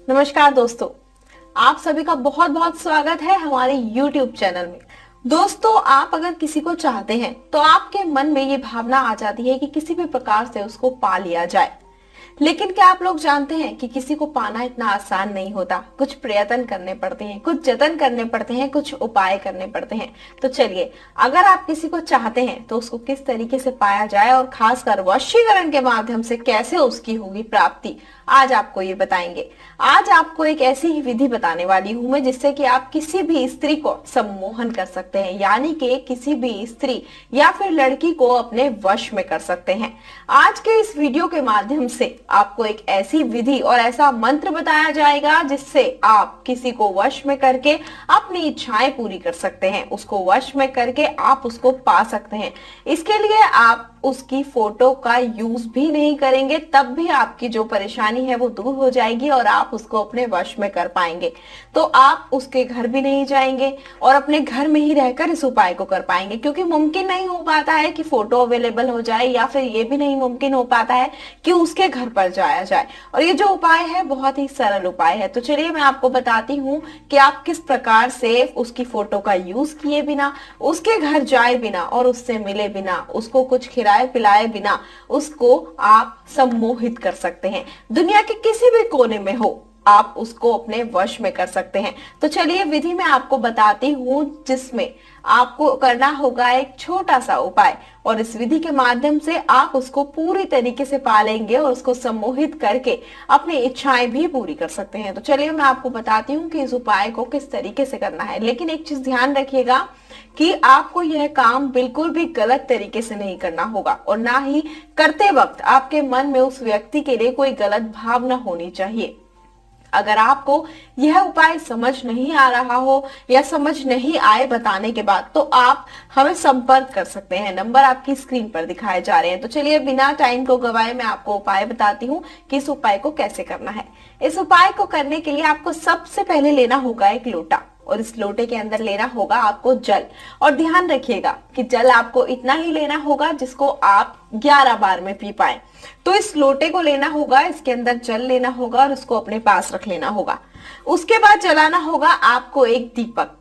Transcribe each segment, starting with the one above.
नमस्कार दोस्तों, आप सभी का बहुत बहुत स्वागत है हमारे YouTube चैनल में। दोस्तों, आप अगर किसी को चाहते हैं तो आपके मन में ये भावना आ जाती है कि किसी भी प्रकार से उसको पा लिया जाए। लेकिन क्या आप लोग जानते हैं कि किसी को पाना इतना आसान नहीं होता। कुछ प्रयत्न करने पड़ते हैं, कुछ जतन करने पड़ते हैं, कुछ उपाय करने पड़ते हैं। तो चलिए, अगर आप किसी को चाहते हैं तो उसको किस तरीके से पाया जाए और खासकर वशीकरण के माध्यम से कैसे उसकी होगी प्राप्ति, आज आपको ये बताएंगे। आज आपको एक ऐसी ही विधि बताने वाली हूं मैं जिससे कि आप किसी भी स्त्री को सम्मोहन कर सकते हैं, यानी कि किसी भी स्त्री या फिर लड़की को अपने वश में कर सकते हैं। आज के इस वीडियो के माध्यम से आपको एक ऐसी विधि और ऐसा मंत्र बताया जाएगा जिससे आप किसी को वश में करके अपनी इच्छाएं पूरी कर सकते हैं। उसको वश में करके आप उसको पा सकते हैं। इसके लिए आप उसकी फोटो का यूज भी नहीं करेंगे, तब भी आपकी जो परेशानी है वो दूर हो जाएगी और आप उसको अपने वश में कर पाएंगे। तो आप उसके घर भी नहीं जाएंगे और अपने घर में ही रहकर इस उपाय को कर पाएंगे, क्योंकि मुमकिन नहीं हो पाता है कि फोटो अवेलेबल हो जाए, या फिर ये भी नहीं मुमकिन हो पाता है कि उसके घर पर जाया जाए। और ये जो उपाय है बहुत ही सरल उपाय है। तो चलिए मैं आपको बताती हूँ कि आप किस प्रकार से उसकी फोटो का यूज किए बिना, उसके घर जाए बिना और उससे मिले बिना, उसको कुछ खिलाए पिलाए बिना उसको आप सम्मोहित कर सकते हैं। दुनिया के किसी भी कोने में हो, आप उसको अपने वश में कर सकते हैं। तो चलिए विधि मैं आपको बताती हूँ, जिसमें आपको करना होगा एक छोटा सा उपाय, और इस विधि के माध्यम से आप उसको पूरी तरीके से पालेंगे और उसको सम्मोहित करके अपनी इच्छाएं भी पूरी कर सकते हैं। तो चलिए मैं आपको बताती हूँ कि इस उपाय को किस तरीके से करना है। लेकिन एक चीज ध्यान रखिएगा कि आपको यह काम बिल्कुल भी गलत तरीके से नहीं करना होगा, और ना ही करते वक्त आपके मन में उस व्यक्ति के लिए कोई गलत भावना होनी चाहिए। अगर आपको यह उपाय समझ नहीं आ रहा हो या समझ नहीं आए बताने के बाद, तो आप हमें संपर्क कर सकते हैं। नंबर आपकी स्क्रीन पर दिखाए जा रहे हैं। तो चलिए बिना टाइम को गवाए मैं आपको उपाय बताती हूँ कि इस उपाय को कैसे करना है। इस उपाय को करने के लिए आपको सबसे पहले लेना होगा एक लोटा, और इस लोटे के अंदर लेना होगा आपको जल। और ध्यान रखिएगा कि जल आपको इतना ही लेना होगा जिसको आप 11 बार में पी पाए। तो इस लोटे को लेना होगा, इसके अंदर जल लेना होगा और उसको अपने पास रख लेना होगा। उसके बाद जलाना होगा आपको एक दीपक,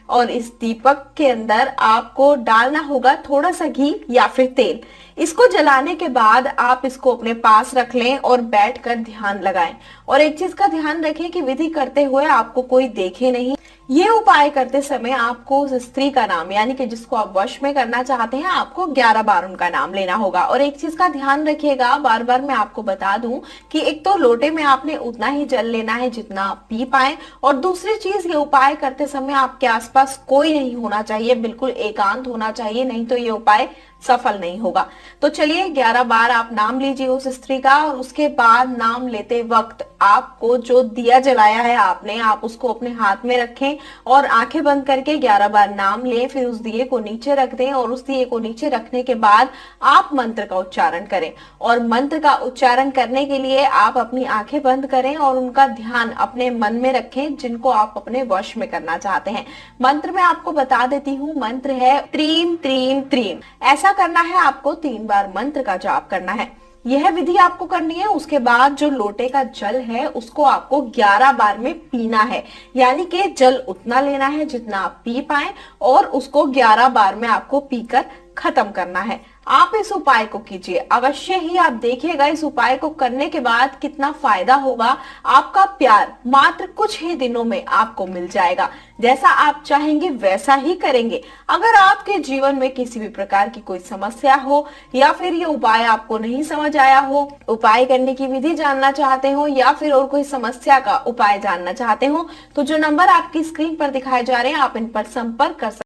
और इस दीपक के अंदर आपको डालना होगा थोड़ा सा घी या फिर तेल। इसको जलाने के बाद आप इसको अपने पास रख लें और बैठकर ध्यान लगाएं। और एक चीज का ध्यान रखें कि विधि करते हुए आपको कोई देखे नहीं। ये उपाय करते समय आपको उस स्त्री का नाम, यानी कि जिसको आप वश में करना चाहते हैं, आपको 11 बार उनका नाम लेना होगा। और एक चीज का ध्यान रखिएगा, बार बार मैं आपको बता दूं कि एक तो लोटे में आपने उतना ही जल लेना है जितना आप पी पाए, और दूसरी चीज ये उपाय करते समय आपके आसपास कोई नहीं होना चाहिए, बिल्कुल एकांत होना चाहिए, नहीं तो ये उपाय सफल नहीं होगा। तो चलिए 11 बार आप नाम लीजिए उस स्त्री का, और उसके बाद नाम लेते वक्त आपको जो दिया जलाया है आपने, आप उसको अपने हाथ में रखें और आंखें बंद करके 11 बार नाम लें। फिर उस दिए को नीचे रख दें, और उस दिए को नीचे रखने के बाद आप मंत्र का उच्चारण करें। और मंत्र का उच्चारण करने के लिए आप अपनी आंखें बंद करें और उनका ध्यान अपने मन में रखें जिनको आप अपने वश में करना चाहते हैं। मंत्र मैं आपको बता देती हूँ, मंत्र है त्रीम त्रीम त्रीम। ऐसा करना है, आपको 3 बार मंत्र का जाप करना है। यह विधि आपको करनी है। उसके बाद जो लोटे का जल है उसको आपको 11 बार में पीना है, यानी कि जल उतना लेना है जितना आप पी पाए, और उसको 11 बार में आपको पीकर खत्म करना है। आप इस उपाय को कीजिए अवश्य ही, आप देखिएगा इस उपाय को करने के बाद कितना फायदा होगा। आपका प्यार मात्र कुछ ही दिनों में आपको मिल जाएगा। जैसा आप चाहेंगे वैसा ही करेंगे। अगर आपके जीवन में किसी भी प्रकार की कोई समस्या हो, या फिर ये उपाय आपको नहीं समझ आया हो, उपाय करने की विधि जानना चाहते हो, या फिर और कोई समस्या का उपाय जानना चाहते हो, तो जो नंबर आपकी स्क्रीन पर दिखाए जा रहे हैं आप इन पर संपर्क कर सकते हैं।